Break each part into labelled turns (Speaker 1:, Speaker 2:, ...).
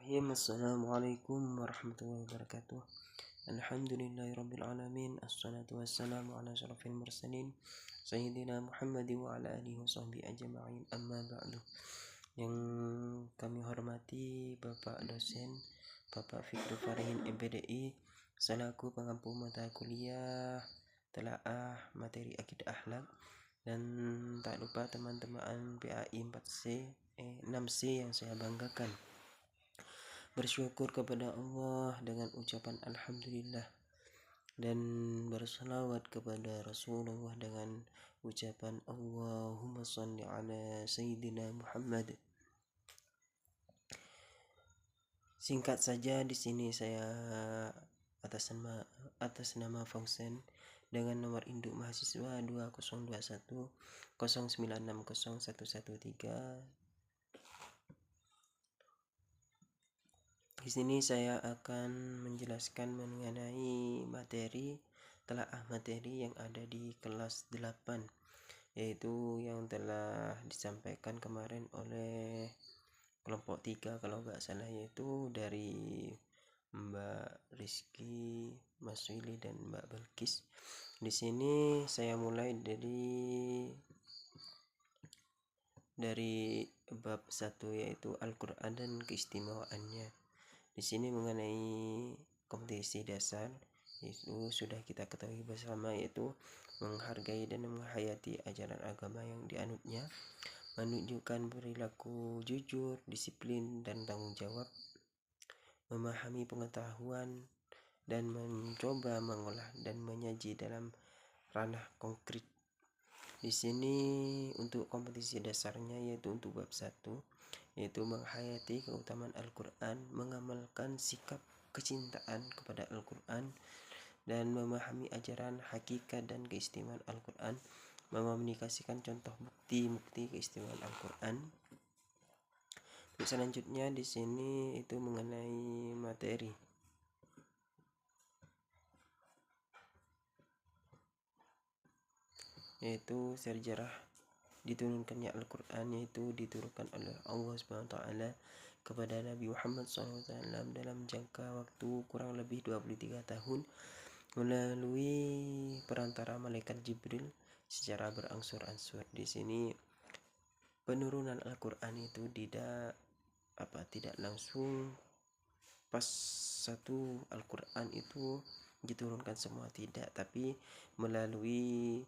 Speaker 1: Assalamualaikum warahmatullahi wabarakatuh. Alhamdulillahirrabbilalamin. Assalatu wassalamu ala asyrafil mursalin Sayyidina Muhammad wa ala alihi wa sahbihi ajma'in. Amma ba'du. Yang kami hormati Bapak dosen Bapak Fikri Farihin MPDI selaku pengampu mata kuliah telaah materi akidah akhlak, dan tak lupa teman-teman PAI 6C yang saya banggakan. Bersyukur kepada Allah dengan ucapan Alhamdulillah, dan bersalawat kepada Rasulullah dengan ucapan Allahumma shalli ala Sayyidina Muhammad. Singkat saja, di sini saya atas nama Fausen dengan nomor induk mahasiswa 2021 09601113. Di sini saya akan menjelaskan mengenai telaah materi yang ada di kelas 8, yaitu yang telah disampaikan kemarin oleh kelompok 3 kalau nggak salah, yaitu dari Mbak Rizky, Mas Willy, dan Mbak Belkis. Di sini saya mulai dari bab 1, yaitu Al-Quran dan keistimewaannya. Di sini mengenai kompetisi dasar, itu sudah kita ketahui bersama, yaitu menghargai dan menghayati ajaran agama yang dianutnya, menunjukkan perilaku jujur, disiplin, dan tanggung jawab, memahami pengetahuan, dan mencoba mengolah dan menyaji dalam ranah konkret. Di sini untuk kompetisi dasarnya, yaitu untuk bab 1, yaitu menghayati keutamaan Al-Quran, mengamalkan sikap kecintaan kepada Al-Quran, dan memahami ajaran hakikat dan keistimewaan Al-Quran, mengomunikasikan contoh bukti keistimewaan Al-Quran. Untuk selanjutnya di sini itu mengenai materi, yaitu sejarah diturunkannya Al-Quran, yaitu diturunkan oleh Allah SWT kepada Nabi Muhammad SAW dalam jangka waktu kurang lebih 23 tahun melalui perantara malaikat Jibril secara berangsur-angsur. Di sini penurunan Al-Quran itu tidak langsung pas satu Al-Quran itu diturunkan semua, tidak, tapi melalui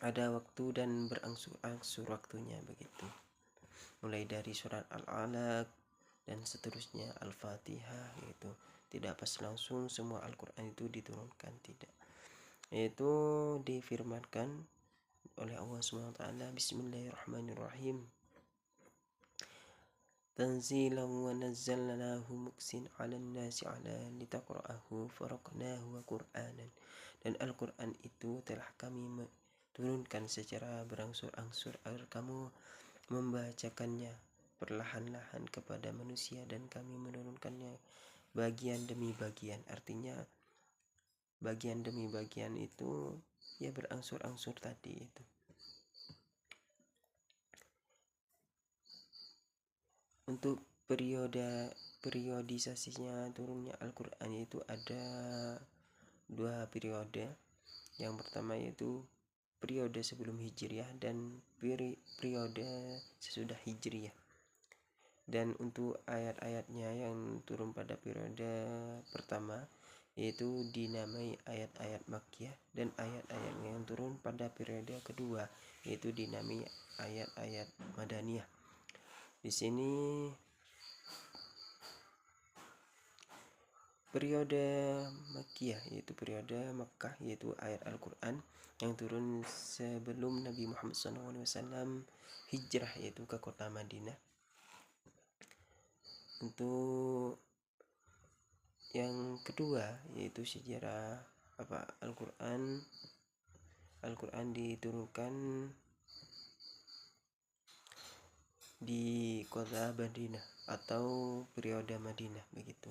Speaker 1: ada waktu dan berangsur-angsur waktunya begitu. Mulai dari surat Al-Alaq dan seterusnya, Al-Fatihah, yaitu tidak pas langsung semua Al-Quran itu diturunkan, tidak. Yaitu difirmankan oleh Allah SWT, Bismillahirrahmanirrahim. Tanzilan wa nazzalnahu muksin 'alan nasi 'ala litaqra'ahu faraqnahu wa qur'anan. Dan Al-Quran itu telah kami turunkan secara berangsur-angsur agar kamu membacakannya perlahan-lahan kepada manusia, dan kami menurunkannya bagian demi bagian. Artinya bagian demi bagian itu ya berangsur-angsur tadi itu. Untuk periodisasinya turunnya Al-Quran itu ada 2 periode. Yang pertama yaitu periode sebelum Hijriah dan periode sesudah Hijriah. Dan untuk ayat-ayatnya yang turun pada periode pertama yaitu dinamai ayat-ayat Makkiyah, dan ayat-ayat yang turun pada periode kedua yaitu dinamai ayat-ayat Madaniyah. Di sini periode Makkiyah yaitu periode Makkah, yaitu ayat Al-Quran yang turun sebelum Nabi Muhammad SAW hijrah yaitu ke kota Madinah. Untuk yang kedua yaitu sejarah Al-Quran diturunkan di kota Madinah atau periode Madinah begitu,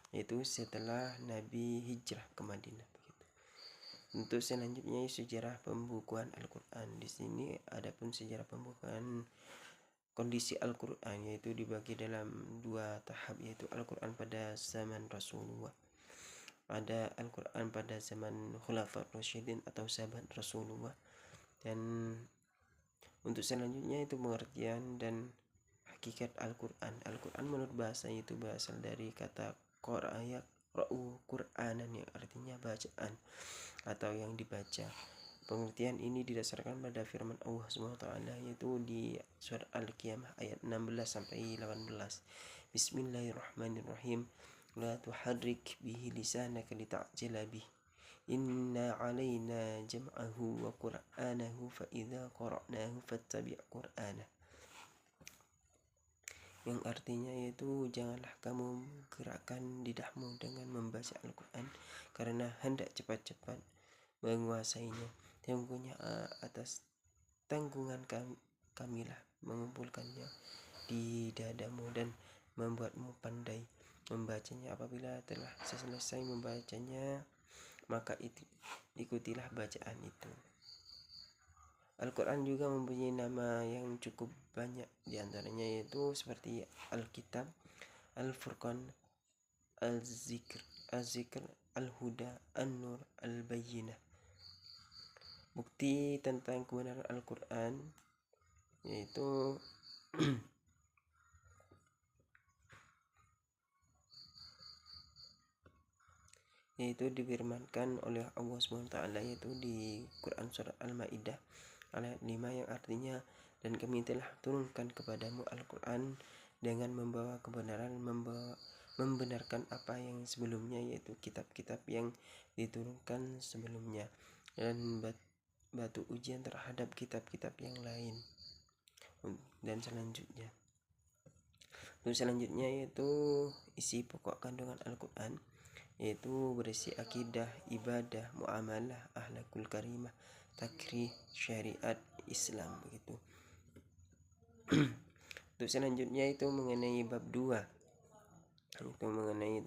Speaker 1: yaitu setelah Nabi hijrah ke Madinah begitu. Untuk selanjutnya sejarah pembukuan Al-Quran. Di sini adapun sejarah pembukuan kondisi Al-Quran, yaitu dibagi dalam dua tahap, yaitu Al-Quran pada zaman Rasulullah, ada Al-Quran pada zaman Khulafaur Rasyidin atau sahabat Rasulullah. Dan untuk selanjutnya itu pengertian dan hakikat Al-Quran. Al-Quran menurut bahasa itu berasal dari kata Qur'an, Qur'anan, yang artinya bacaan atau yang dibaca. Pengertian ini didasarkan pada firman Allah SWT, yaitu di surat Al-Qiyamah ayat 16 sampai 18. Bismillahirrahmanirrahim. La tuharrik bihi lisanaka lita'jala bih. Inna alaina jam'ahu wa qur'anahu fa idza qara'nahu fattabi' qur'anah. Yang artinya yaitu janganlah kamu gerakkan lidahmu dengan membaca Al-Quran, karena hendak cepat-cepat menguasainya. Sesungguhnya atas tanggungan kamilah mengumpulkannya di dadamu dan membuatmu pandai membacanya. Apabila telah selesai membacanya, maka ikutilah bacaan itu. Al-Quran juga mempunyai nama yang cukup banyak, diantaranya yaitu seperti Al-Kitab, Al-Furqan, Al-Zikr, Al-Huda, An-Nur, Al-Bayyinah. Bukti tentang kebenaran Al-Quran yaitu difirmankan oleh Allah SWT, yaitu di Quran surat Al-Maidah ayat 5, yang artinya, dan kami telah turunkan kepadamu Al-Quran dengan membawa kebenaran, membenarkan apa yang sebelumnya, yaitu kitab-kitab yang diturunkan sebelumnya, dan batu ujian terhadap kitab-kitab yang lain. Dan selanjutnya yaitu isi pokok kandungan Al-Quran, yaitu berisi akidah, ibadah, muamalah, akhlakul karimah, takrih, syariat Islam, begitu. Untuk selanjutnya itu mengenai bab 2, itu mengenai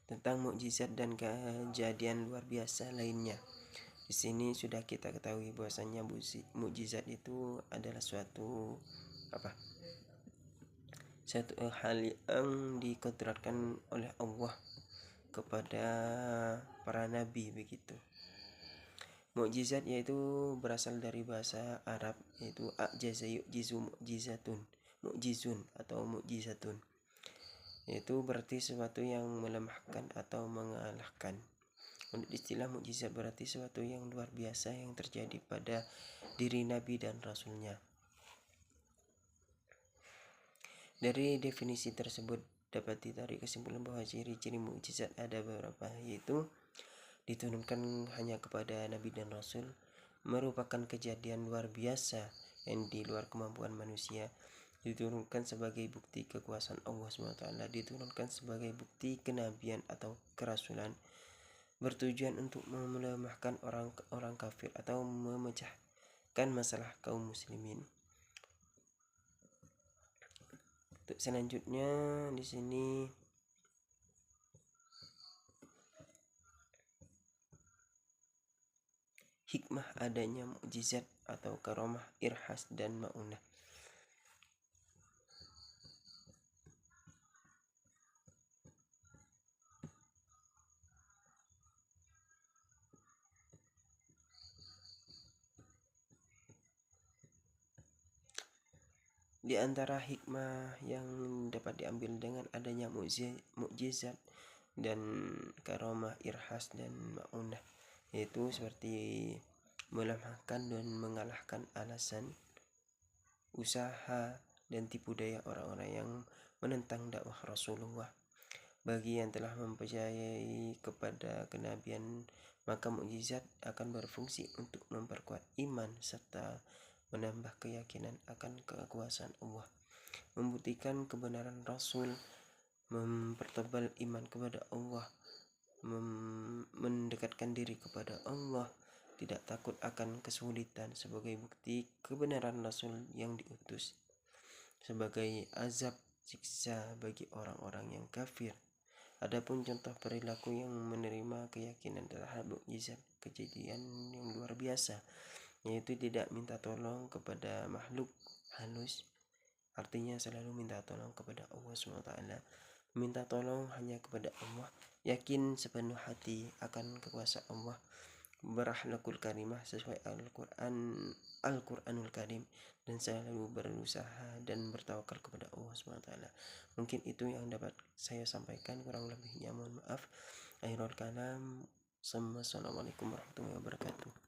Speaker 1: tentang mukjizat dan kejadian luar biasa lainnya. Di sini sudah kita ketahui bahwasanya mukjizat itu adalah suatu hal yang dikodratkan oleh Allah kepada para nabi, begitu. Mukjizat yaitu berasal dari bahasa Arab, yaitu ajaza yu'jizu mu'jizun atau mukjizatun, yaitu berarti sesuatu yang melemahkan atau mengalahkan. Untuk istilah mukjizat berarti sesuatu yang luar biasa yang terjadi pada diri Nabi dan Rasulnya. Dari definisi tersebut dapat ditarik kesimpulan bahwa ciri-ciri mukjizat ada beberapa, yaitu diturunkan hanya kepada Nabi dan Rasul, merupakan kejadian luar biasa yang di luar kemampuan manusia, diturunkan sebagai bukti kekuasaan Allah SWT, diturunkan sebagai bukti kenabian atau kerasulan, bertujuan untuk melemahkan orang kafir atau memecahkan masalah kaum muslimin. Untuk selanjutnya di sini hikmah adanya mukjizat atau karamah, irhas dan maunah. Di antara hikmah yang dapat diambil dengan adanya mukjizat dan karamah, irhas dan maunah, yaitu seperti melemahkan dan mengalahkan alasan, usaha dan tipu daya orang-orang yang menentang dakwah Rasulullah. Bagi yang telah mempercayai kepada kenabian, maka mukjizat akan berfungsi untuk memperkuat iman serta menambah keyakinan akan kekuasaan Allah, membuktikan kebenaran Rasul, mempertebal iman kepada Allah, mendekatkan diri kepada Allah, tidak takut akan kesulitan sebagai bukti kebenaran Rasul yang diutus, sebagai azab siksa bagi orang-orang yang kafir, Adapun contoh perilaku yang menerima keyakinan terhadap mukjizat kejadian yang luar biasa, yaitu tidak minta tolong kepada makhluk halus, artinya selalu minta tolong kepada Allah SWT. Minta tolong hanya kepada Allah, yakin sepenuh hati akan kekuasaan Allah, berakhlakul karimah sesuai Al-Quranul Karim, dan selalu berusaha dan bertawakal kepada Allah SWT. Mungkin itu yang dapat saya sampaikan, kurang lebihnya mohon maaf. Akhirul kalam. Assalamualaikum warahmatullahi wabarakatuh.